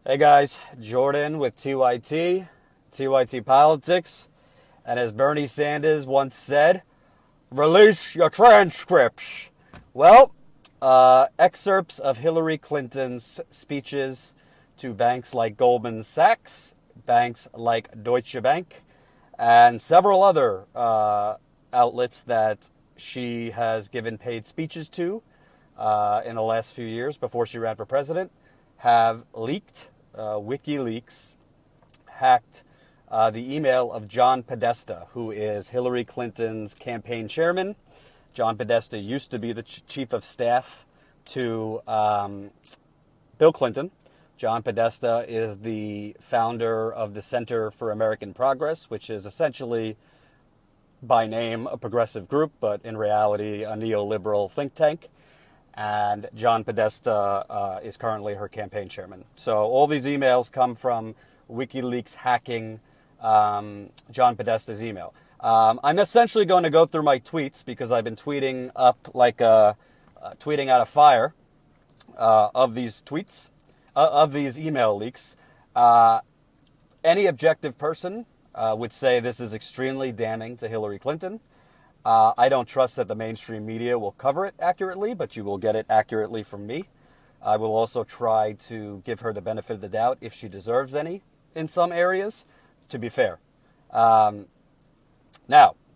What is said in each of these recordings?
Hey guys, Jordan with TYT Politics, and as Bernie Sanders once said, release your transcripts. Well, excerpts of Hillary Clinton's speeches to banks like Goldman Sachs, banks like Deutsche Bank, and several other outlets that she has given paid speeches to in the last few years before she ran for president have leaked. WikiLeaks hacked the email of John Podesta, who is Hillary Clinton's campaign chairman. John Podesta used to be the chief of staff to Bill Clinton. John Podesta is the founder of the Center for American Progress, which is essentially, by name, a progressive group, but in reality, a neoliberal think tank. And John Podesta is currently her campaign chairman. So all these emails come from WikiLeaks hacking John Podesta's email. I'm essentially going to go through my tweets because I've been tweeting up like tweeting out of fire of these tweets, of these email leaks. Any objective person would say this is extremely damning to Hillary Clinton. I don't trust that the mainstream media will cover it accurately, but you will get it accurately from me. I will also try to give her the benefit of the doubt if she deserves any in some areas, to be fair. Now,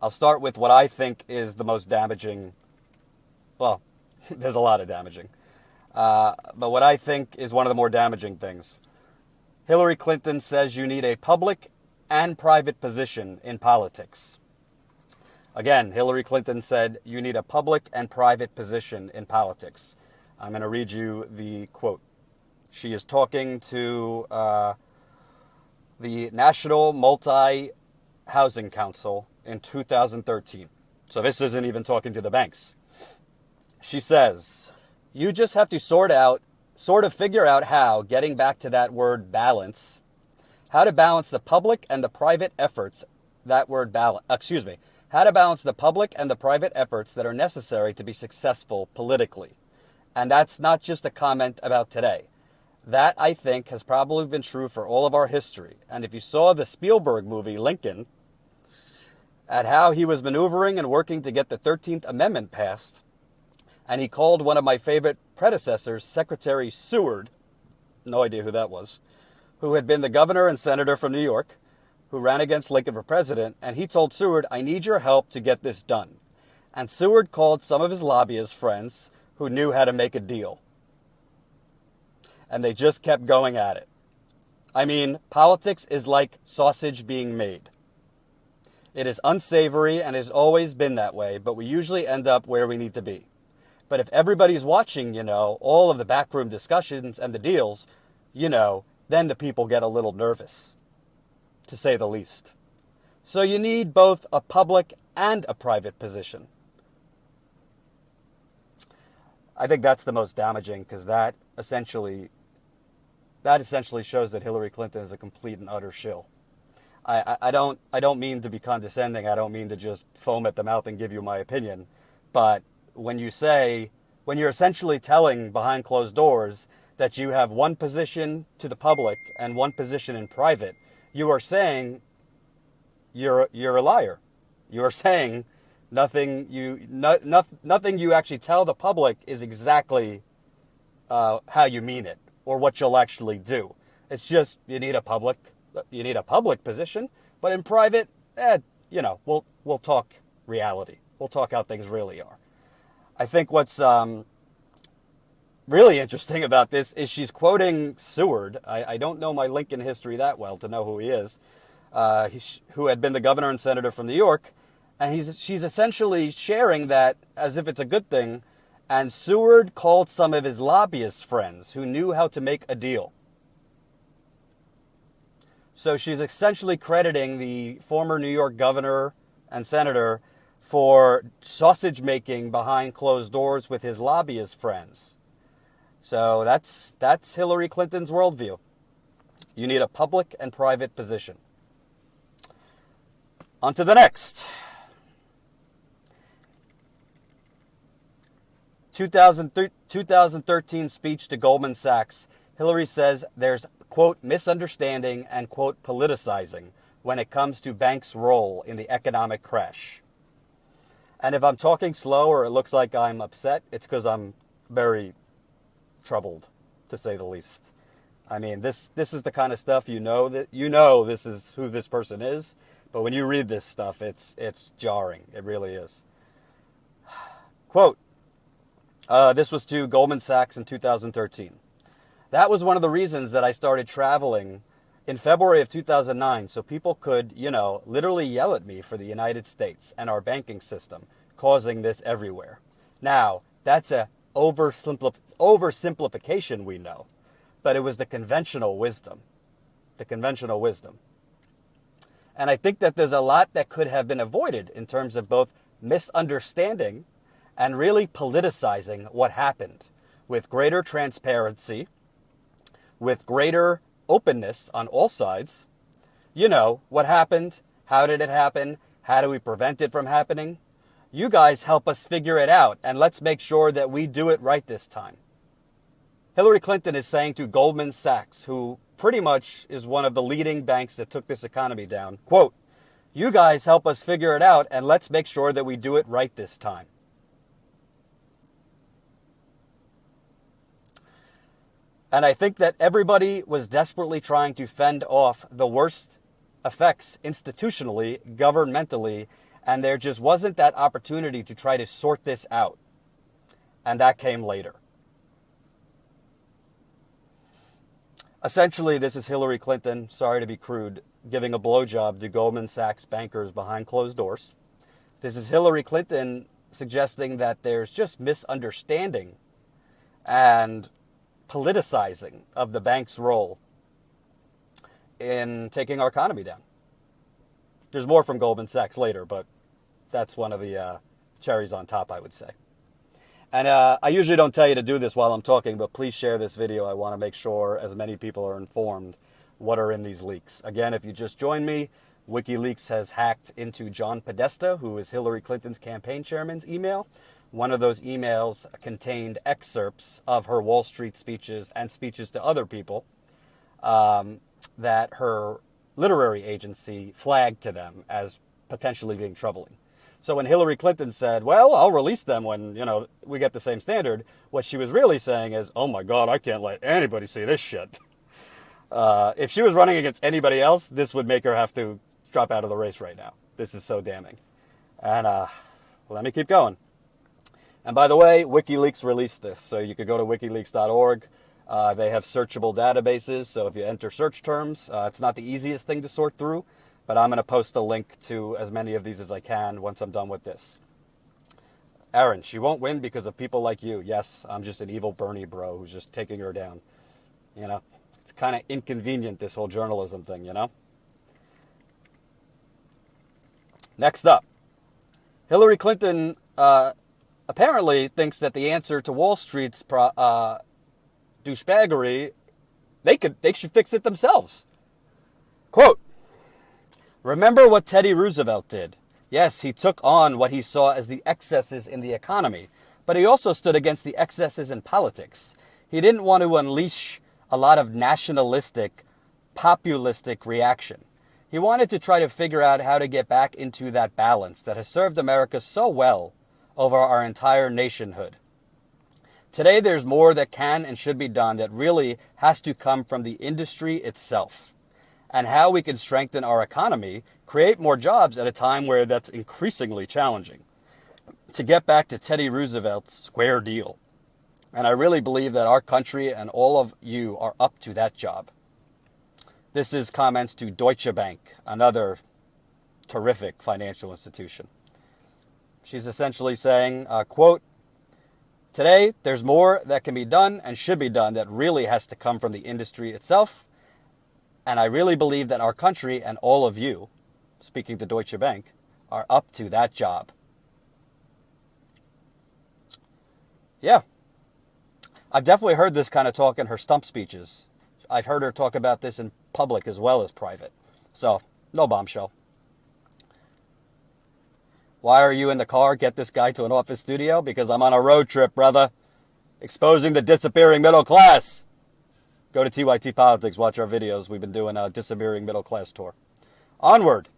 I'll start with what I think is the most damaging. Well, there's a lot of damaging. But what I think is one of the more damaging things. Hillary Clinton says you need a public and private position in politics. Again, Hillary Clinton said you need a public and private position in politics. I'm going to read you the quote. She is talking to the National Multi-Housing Council in 2013. So this isn't even talking to the banks. She says, you just have to sort of figure out how, getting back to that word balance, how to balance the public and the private efforts, how to balance the public and the private efforts that are necessary to be successful politically. And that's not just a comment about today. That, I think, has probably been true for all of our history. And if you saw the Spielberg movie, Lincoln, at how he was maneuvering and working to get the 13th Amendment passed, and he called one of my favorite predecessors, Secretary Seward, no idea who that was, who had been the governor and senator from New York, who ran against Lincoln for president, and he told Seward, I need your help to get this done. And Seward called some of his lobbyist friends who knew how to make a deal. And they just kept going at it. I mean, politics is like sausage being made. It is unsavory and has always been that way, but we usually end up where we need to be. But if everybody's watching, all of the backroom discussions and the deals, then the people get a little nervous, to say the least. So you need both a public and a private position. I think that's the most damaging because that essentially shows that Hillary Clinton is a complete and utter shill. I don't mean to be condescending. I don't mean to just foam at the mouth and give you my opinion. But when you're essentially telling behind closed doors that you have one position to the public and one position in private, you are saying you're a liar. You are saying nothing you actually tell the public is exactly how you mean it or what you'll actually do. It's just you need a public position, but in private, we'll talk reality. We'll talk how things really are. I think what's really interesting about this is she's quoting Seward. I don't know my Lincoln history that well to know who he is, who had been the governor and senator from New York. And she's essentially sharing that as if it's a good thing. And Seward called some of his lobbyist friends who knew how to make a deal. So she's essentially crediting the former New York governor and senator for sausage making behind closed doors with his lobbyist friends. So that's Hillary Clinton's worldview. You need a public and private position. On to the next. 2013 speech to Goldman Sachs. Hillary says there's quote, misunderstanding and, quote, politicizing when it comes to banks' role in the economic crash. And if I'm talking slow or it looks like I'm upset, it's because I'm very troubled, to say the least. I mean, this is the kind of stuff this is who this person is, but when you read this stuff, it's jarring. It really is. Quote, this was to Goldman Sachs in 2013. That was one of the reasons that I started traveling in February of 2009, so people could, literally yell at me for the United States and our banking system, causing this everywhere. Now, that's a oversimplification, we know, but it was the conventional wisdom. The conventional wisdom. And I think that there's a lot that could have been avoided in terms of both misunderstanding and really politicizing what happened with greater transparency, with greater openness on all sides. What happened? How did it happen? How do we prevent it from happening? You guys help us figure it out, and let's make sure that we do it right this time. Hillary Clinton is saying to Goldman Sachs, who pretty much is one of the leading banks that took this economy down, quote, you guys help us figure it out, and let's make sure that we do it right this time. And I think that everybody was desperately trying to fend off the worst effects institutionally, governmentally, and there just wasn't that opportunity to try to sort this out. And that came later. Essentially, this is Hillary Clinton, sorry to be crude, giving a blowjob to Goldman Sachs bankers behind closed doors. This is Hillary Clinton suggesting that there's just misunderstanding and politicizing of the bank's role in taking our economy down. There's more from Goldman Sachs later, but that's one of the cherries on top, I would say. And I usually don't tell you to do this while I'm talking, but please share this video. I want to make sure as many people are informed what are in these leaks. Again, if you just joined me, WikiLeaks has hacked into John Podesta, who is Hillary Clinton's campaign chairman's email. One of those emails contained excerpts of her Wall Street speeches and speeches to other people that her literary agency flagged to them as potentially being troubling. So when Hillary Clinton said, well, I'll release them when, we get the same standard, what she was really saying is, oh my God, I can't let anybody see this shit. If she was running against anybody else, this would make her have to drop out of the race right now. This is so damning. And let me keep going. And by the way, WikiLeaks released this, so you could go to wikileaks.org. They have searchable databases, so if you enter search terms, it's not the easiest thing to sort through, but I'm going to post a link to as many of these as I can once I'm done with this. Aaron, she won't win because of people like you. Yes, I'm just an evil Bernie bro who's just taking her down. It's kind of inconvenient, this whole journalism thing, Next up, Hillary Clinton apparently thinks that the answer to Wall Street's douchebaggery, they should fix it themselves. Quote, remember what Teddy Roosevelt did. Yes, he took on what he saw as the excesses in the economy, but he also stood against the excesses in politics. He didn't want to unleash a lot of nationalistic, populistic reaction. He wanted to try to figure out how to get back into that balance that has served America so well over our entire nationhood. Today, there's more that can and should be done that really has to come from the industry itself, and how we can strengthen our economy, create more jobs at a time where that's increasingly challenging. To get back to Teddy Roosevelt's square deal. And I really believe that our country and all of you are up to that job. This is comments to Deutsche Bank, another terrific financial institution. She's essentially saying, quote, today, there's more that can be done and should be done that really has to come from the industry itself. And I really believe that our country and all of you, speaking to Deutsche Bank, are up to that job. Yeah. I've definitely heard this kind of talk in her stump speeches. I've heard her talk about this in public as well as private. So, no bombshell. Why are you in the car? Get this guy to an office studio? Because I'm on a road trip, brother. Exposing the disappearing middle class. Go to TYT Politics, watch our videos. We've been doing a disappearing middle class tour. Onward.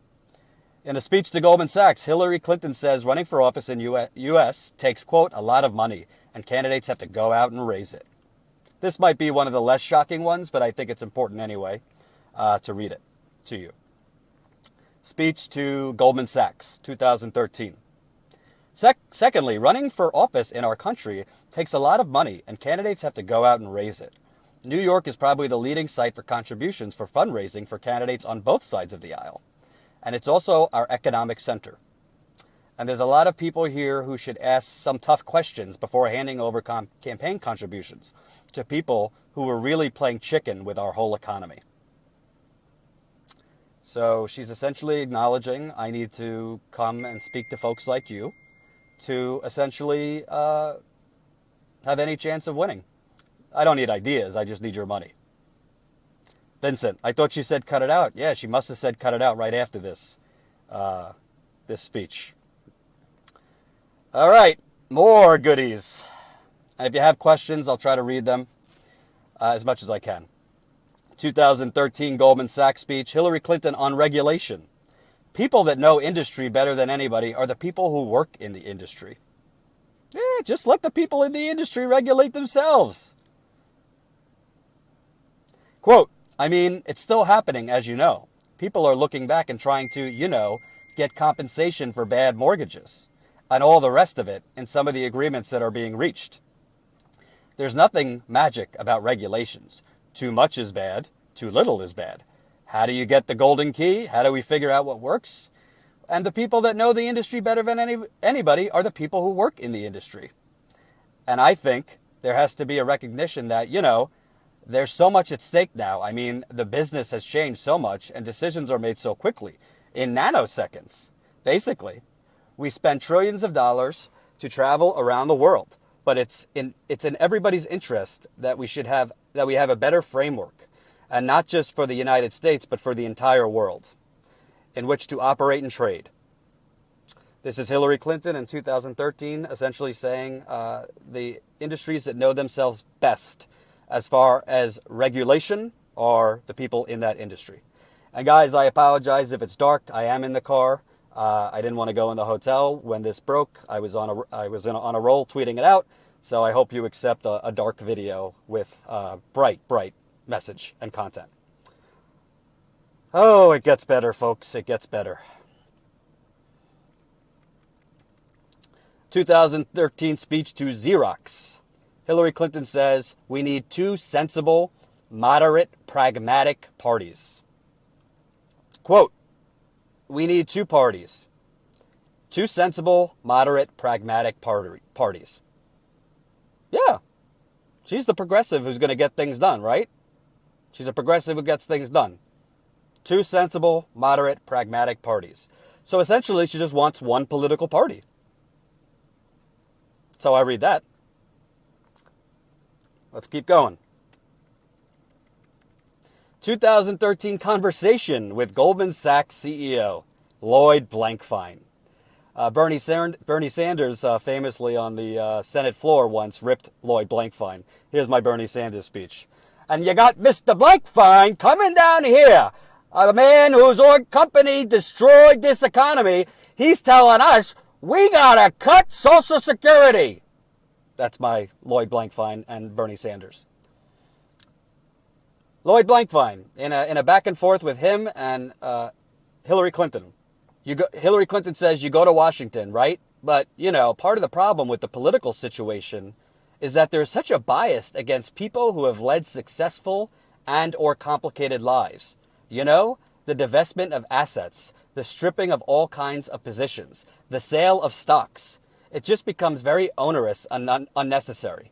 In a speech to Goldman Sachs, Hillary Clinton says running for office in U.S. takes, quote, a lot of money, and candidates have to go out and raise it. This might be one of the less shocking ones, but I think it's important anyway to read it to you. Speech to Goldman Sachs, 2013. Secondly, running for office in our country takes a lot of money, and candidates have to go out and raise it. New York is probably the leading site for contributions for fundraising for candidates on both sides of the aisle. And it's also our economic center. And there's a lot of people here who should ask some tough questions before handing over campaign contributions to people who are really playing chicken with our whole economy. So she's essentially acknowledging I need to come and speak to folks like you to essentially have any chance of winning. I don't need ideas, I just need your money. Vincent, I thought she said cut it out. Yeah, she must have said cut it out right after this speech. All right, more goodies. And if you have questions, I'll try to read them as much as I can. 2013 Goldman Sachs speech, Hillary Clinton on regulation. People that know industry better than anybody are the people who work in the industry. Yeah, just let the people in the industry regulate themselves. Quote, I mean, it's still happening, as you know. People are looking back and trying to, get compensation for bad mortgages and all the rest of it in some of the agreements that are being reached. There's nothing magic about regulations. Too much is bad. Too little is bad. How do you get the golden key? How do we figure out what works? And the people that know the industry better than anybody are the people who work in the industry. And I think there has to be a recognition that, there's so much at stake now. I mean, the business has changed so much and decisions are made so quickly. In nanoseconds, basically, we spend trillions of dollars to travel around the world. But it's in everybody's interest that we have a better framework, and not just for the United States, but for the entire world, in which to operate and trade. This is Hillary Clinton in 2013, essentially saying the industries that know themselves best as far as regulation are the people in that industry. And guys, I apologize if it's dark. I am in the car. I didn't want to go in the hotel when this broke. I was on a roll tweeting it out. So I hope you accept a dark video with bright message and content. Oh, it gets better, folks. It gets better. 2013 speech to Xerox. Hillary Clinton says, we need two sensible, moderate, pragmatic parties. Quote, we need two parties. Two sensible, moderate, pragmatic parties. Yeah. She's the progressive who's going to get things done, right? She's a progressive who gets things done. Two sensible, moderate, pragmatic parties. So essentially, she just wants one political party. That's how I read that. Let's keep going. 2013 conversation with Goldman Sachs CEO, Lloyd Blankfein. Bernie Sanders famously on the Senate floor once ripped Lloyd Blankfein. Here's my Bernie Sanders speech. And you got Mr. Blankfein coming down here, a man whose company destroyed this economy. He's telling us we gotta cut Social Security. That's my Lloyd Blankfein and Bernie Sanders. Lloyd Blankfein, in a back and forth with him and Hillary Clinton. Hillary Clinton says you go to Washington, right? But, part of the problem with the political situation is that there's such a bias against people who have led successful and or complicated lives. The divestment of assets, the stripping of all kinds of positions, the sale of stocks. It just becomes very onerous and unnecessary.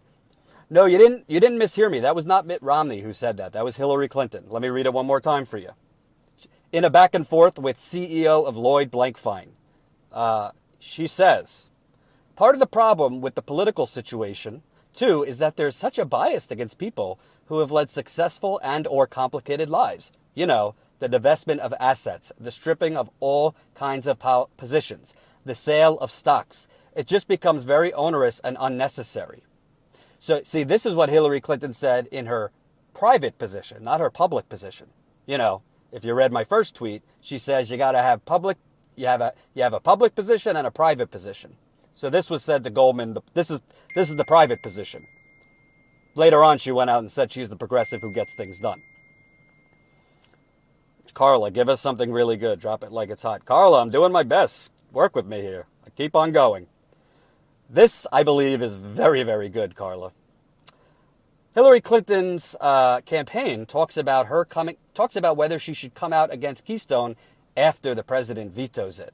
No, you didn't mishear me. That was not Mitt Romney who said that. That was Hillary Clinton. Let me read it one more time for you. In a back and forth with CEO of Lloyd Blankfein, she says, part of the problem with the political situation, too, is that there's such a bias against people who have led successful and or complicated lives. The divestment of assets, the stripping of all kinds of positions, the sale of stocks. It just becomes very onerous and unnecessary. So, see, this is what Hillary Clinton said in her private position, not her public position. You know, if you read my first tweet, she says you got to have public, you have a public position and a private position. So this was said to Goldman, this is the private position. Later on, she went out and said she's the progressive who gets things done. Carla, give us something really good. Drop it like it's hot. Carla, I'm doing my best. Work with me here. I keep on going. This, I believe, is very, very good, Carla. Hillary Clinton's campaign talks about whether she should come out against Keystone after the president vetoes it.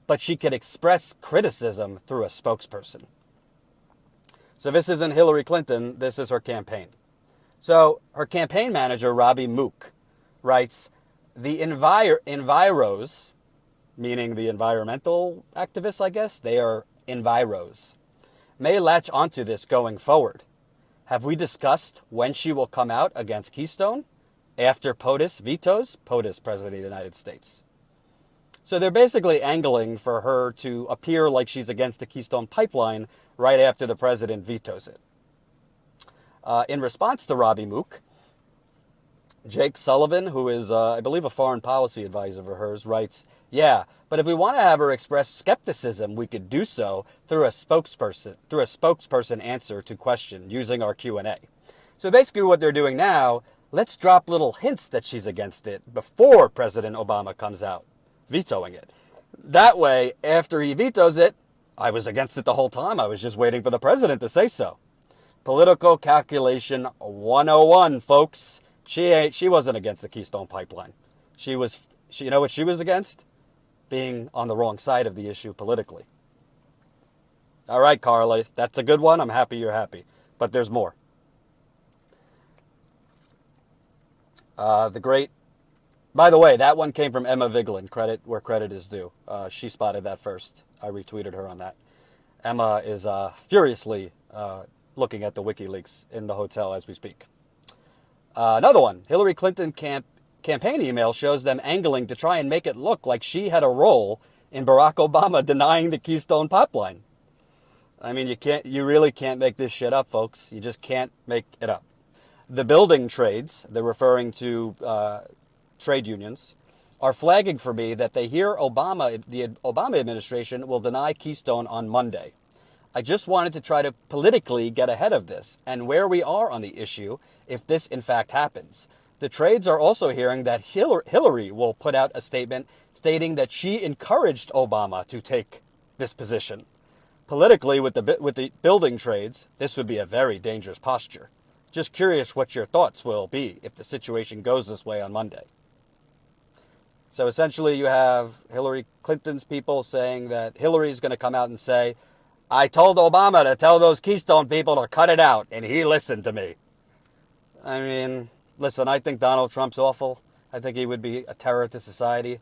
But she could express criticism through a spokesperson. So this isn't Hillary Clinton, this is her campaign. So her campaign manager, Robbie Mook, writes, the enviros, meaning the environmental activists, I guess, they are enviros, may latch onto this going forward. Have we discussed when she will come out against Keystone? After POTUS vetoes? POTUS, President of the United States. So they're basically angling for her to appear like she's against the Keystone Pipeline right after the president vetoes it. In response to Robbie Mook, Jake Sullivan, who is, I believe, a foreign policy advisor of hers, writes, yeah, but if we want to have her express skepticism, we could do so through a spokesperson answer to question using our Q&A. So basically what they're doing now, let's drop little hints that she's against it before President Obama comes out vetoing it. That way, after he vetoes it, I was against it the whole time. I was just waiting for the president to say so. Political calculation 101, folks. She wasn't against the Keystone Pipeline. You know what she was against? Being on the wrong side of the issue politically. All right, Carla, that's a good one. I'm happy you're happy. But there's more. By the way, that one came from Emma Vigeland, credit where credit is due. She spotted that first. I retweeted her on that. Emma is furiously looking at the WikiLeaks in the hotel as we speak. Another one, Hillary Clinton campaign email shows them angling to try and make it look like she had a role in Barack Obama denying the Keystone Pipeline. I mean, you really can't make this shit up, folks. You just can't make it up. The building trades, they're referring to trade unions, are flagging for me that they hear the Obama administration will deny Keystone on Monday. I just wanted to try to politically get ahead of this and where we are on the issue if this in fact happens. The trades are also hearing that Hillary will put out a statement stating that she encouraged Obama to take this position. Politically, with the building trades, this would be a very dangerous posture. Just curious what your thoughts will be if the situation goes this way on Monday. So essentially you have Hillary Clinton's people saying that Hillary's going to come out and say, I told Obama to tell those Keystone people to cut it out, and he listened to me. I mean, listen, I think Donald Trump's awful. I think he would be a terror to society.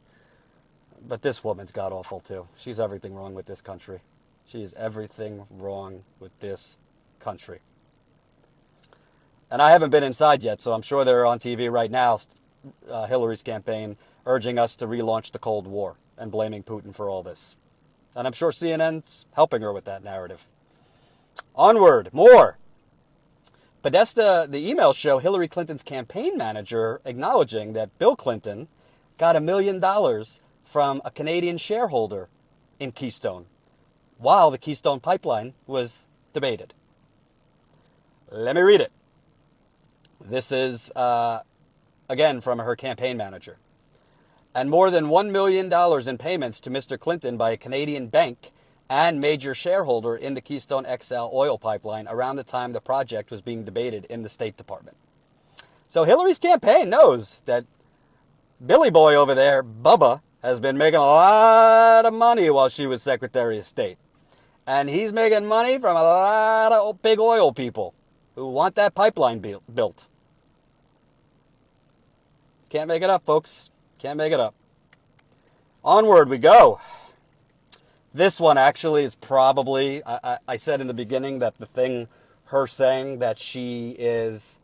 But this woman's god awful too. She's everything wrong with this country. She is everything wrong with this country. And I haven't been inside yet, so I'm sure they're on TV right now, Hillary's campaign, urging us to relaunch the Cold War and blaming Putin for all this. And I'm sure CNN's helping her with that narrative. Onward, more. Podesta, the emails show Hillary Clinton's campaign manager acknowledging that Bill Clinton got $1 million from a Canadian shareholder in Keystone while the Keystone Pipeline was debated. Let me read it. This is, again, from her campaign manager. And more than $1 million in payments to Mr. Clinton by a Canadian bank and major shareholder in the Keystone XL oil pipeline around the time the project was being debated in the State Department. So Hillary's campaign knows that Billy Boy over there, Bubba, has been making a lot of money while she was Secretary of State. And he's making money from a lot of big oil people who want that pipeline built. Can't make it up, folks. Can't make it up. Onward we go. This one actually is probably, I said in the beginning that the thing, her saying that she has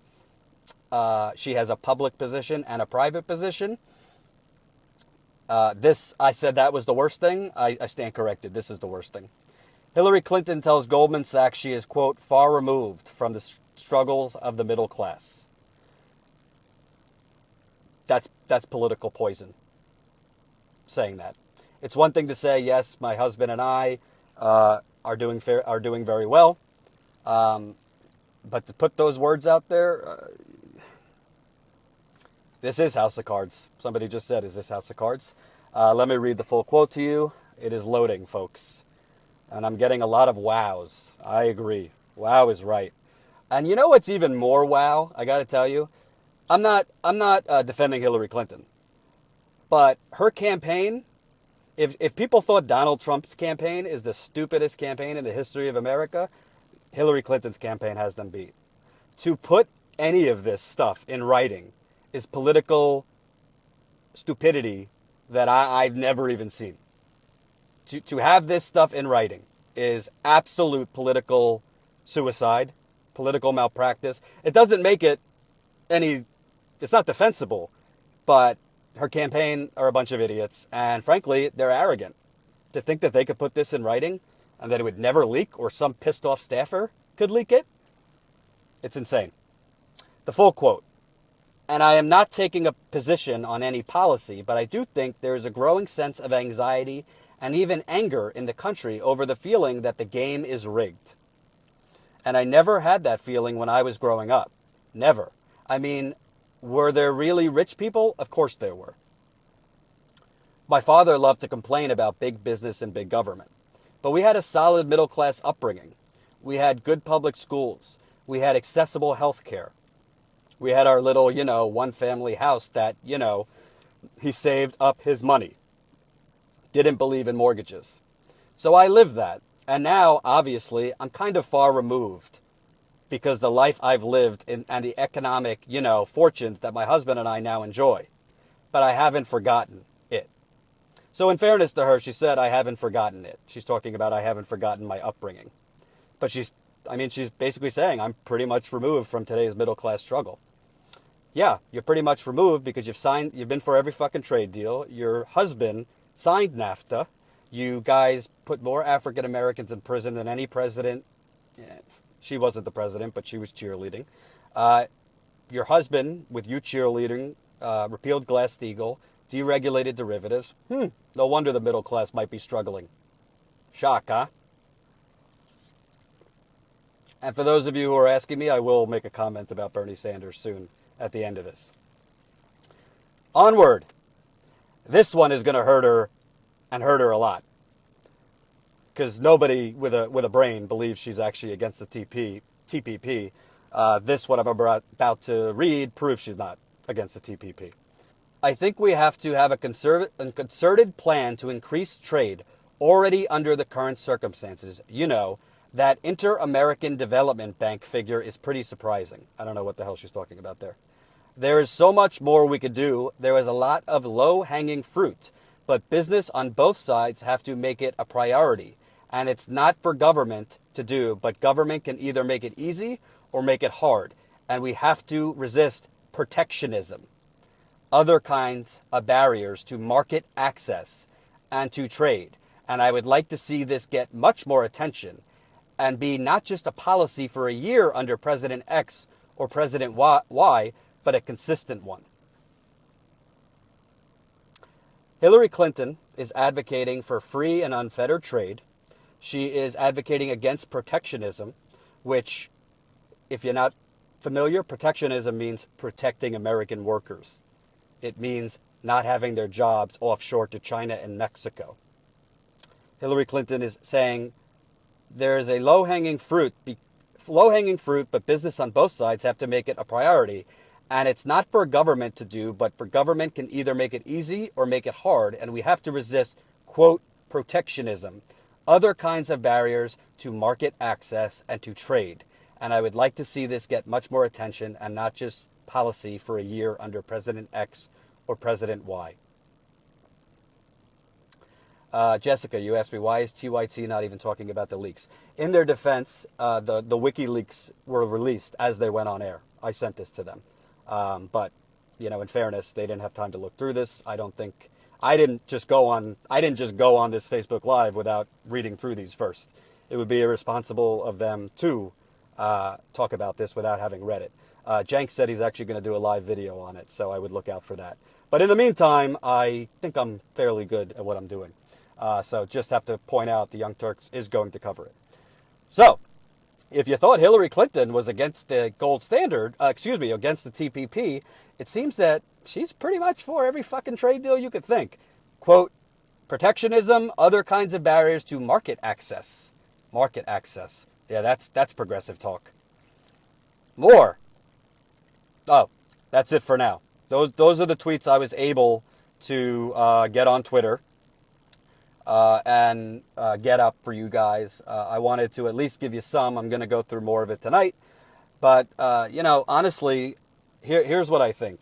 a public position and a private position. I said that was the worst thing. I stand corrected. This is the worst thing. Hillary Clinton tells Goldman Sachs she is, quote, far removed from the struggles of the middle class. That's political poison, saying that. It's one thing to say, yes, my husband and I are doing very well, but to put those words out there, this is House of Cards. Somebody just said, is this House of Cards? Let me read the full quote to you. It is loading, folks. And I'm getting a lot of wows. I agree. Wow is right. And you know what's even more wow? I got to tell you, I'm not defending Hillary Clinton, but her campaign. If people thought Donald Trump's campaign is the stupidest campaign in the history of America, Hillary Clinton's campaign has them beat. To put any of this stuff in writing is political stupidity that I've never even seen. To have this stuff in writing is absolute political suicide, political malpractice. It doesn't make it it's not defensible, but her campaign are a bunch of idiots, and frankly, they're arrogant. To think that they could put this in writing and that it would never leak, or some pissed off staffer could leak it, it's insane. The full quote. And I am not taking a position on any policy, but I do think there is a growing sense of anxiety and even anger in the country over the feeling that the game is rigged. And I never had that feeling when I was growing up. Never. I mean, were there really rich people? Of course there were. My father loved to complain about big business and big government. But we had a solid middle-class upbringing. We had good public schools. We had accessible health care. We had our little, one-family house that, he saved up his money. Didn't believe in mortgages. So I lived that. And now, obviously, I'm kind of far removed because the life I've lived and the economic, fortunes that my husband and I now enjoy. But I haven't forgotten it. So in fairness to her, she said, I haven't forgotten it. She's talking about I haven't forgotten my upbringing. But she's basically saying I'm pretty much removed from today's middle-class struggle. Yeah, you're pretty much removed because you've been for every fucking trade deal. Your husband signed NAFTA. You guys put more African Americans in prison than any president. Yeah, she wasn't the president, but she was cheerleading. Your husband, with you cheerleading, repealed Glass-Steagall, deregulated derivatives. No wonder the middle class might be struggling. Shock, huh? And for those of you who are asking me, I will make a comment about Bernie Sanders soon at the end of this. Onward. This one is going to hurt her, and hurt her a lot. Because nobody with a brain believes she's actually against the TPP. This, what I'm about to read, proves she's not against the TPP. I think we have to have a concerted plan to increase trade already under the current circumstances. That Inter-American Development Bank figure is pretty surprising. I don't know what the hell she's talking about there. There is so much more we could do. There is a lot of low-hanging fruit, but business on both sides have to make it a priority. And it's not for government to do, but government can either make it easy or make it hard. And we have to resist protectionism, other kinds of barriers to market access and to trade. And I would like to see this get much more attention and be not just a policy for a year under President X or President Y, but a consistent one. Hillary Clinton is advocating for free and unfettered trade. She is advocating against protectionism, which, if you're not familiar, protectionism means protecting American workers. It means not having their jobs offshore to China and Mexico. Hillary Clinton is saying there is a low-hanging fruit, but business on both sides have to make it a priority. And it's not for government to do, but for government can either make it easy or make it hard. And we have to resist, quote, protectionism, other kinds of barriers to market access and to trade. And I would like to see this get much more attention and not just policy for a year under President X or President Y. Jessica, you asked me, why is TYT not even talking about the leaks? In their defense, the WikiLeaks were released as they went on air. I sent this to them. But, in fairness, they didn't have time to look through this. I didn't just go on this Facebook Live without reading through these first. It would be irresponsible of them to talk about this without having read it. Jenks said he's actually going to do a live video on it, so I would look out for that. But in the meantime, I think I'm fairly good at what I'm doing. So just have to point out the Young Turks is going to cover it. So, if you thought Hillary Clinton was against the gold standard, against the TPP, it seems that she's pretty much for every fucking trade deal you could think. Quote, protectionism, other kinds of barriers to market access. Market access. Yeah, that's progressive talk. More. Oh, that's it for now. Those are the tweets I was able to get on Twitter and get up for you guys. I wanted to at least give you some. I'm going to go through more of it tonight. But, honestly, here's what I think.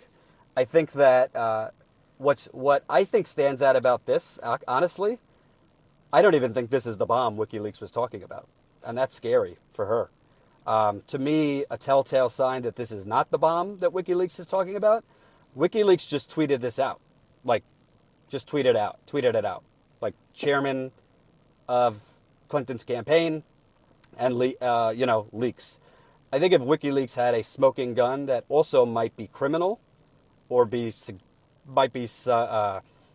I think that what I think stands out about this, honestly, I don't even think this is the bomb WikiLeaks was talking about. And that's scary for her. To me, a telltale sign that this is not the bomb that WikiLeaks is talking about, WikiLeaks just tweeted this out. Just tweeted it out. Like, chairman of Clinton's campaign and, leaks. I think if WikiLeaks had a smoking gun that also might be criminal or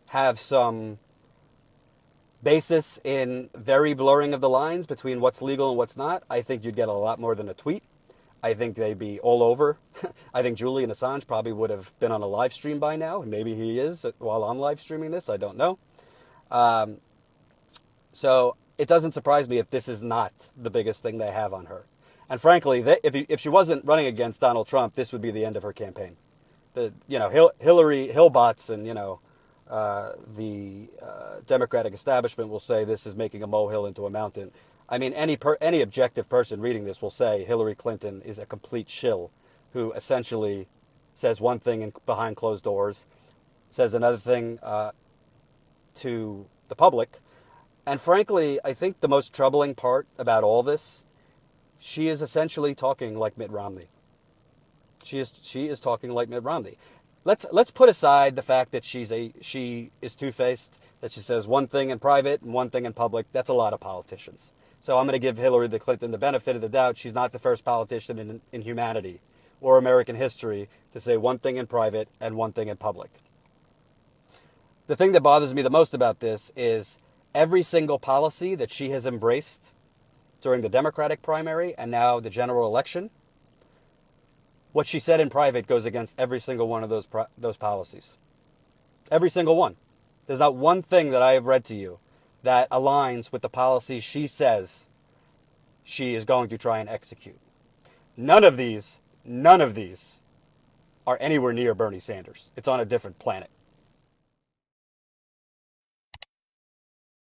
have some basis in very blurring of the lines between what's legal and what's not, I think you'd get a lot more than a tweet. I think they'd be all over. I think Julian Assange probably would have been on a live stream by now, and maybe he is while I'm live streaming this. I don't know. So it doesn't surprise me if this is not the biggest thing they have on her. And frankly, if she wasn't running against Donald Trump, this would be the end of her campaign. Hillary Hillbots and the Democratic establishment will say this is making a molehill into a mountain. I mean, any objective person reading this will say Hillary Clinton is a complete shill who essentially says one thing behind closed doors, says another thing to the public. And frankly, I think the most troubling part about all this, she is essentially talking like Mitt Romney. She is talking like Mitt Romney. Let's put aside the fact that she is two-faced, that she says one thing in private and one thing in public. That's a lot of politicians. So I'm going to give Hillary Clinton the benefit of the doubt. She's not the first politician in humanity or American history to say one thing in private and one thing in public. The thing that bothers me the most about this is every single policy that she has embraced during the Democratic primary and now the general election, what she said in private goes against every single one of those policies. Every single one. There's not one thing that I have read to you that aligns with the policy she says she is going to try and execute. None of these are anywhere near Bernie Sanders. It's on a different planet.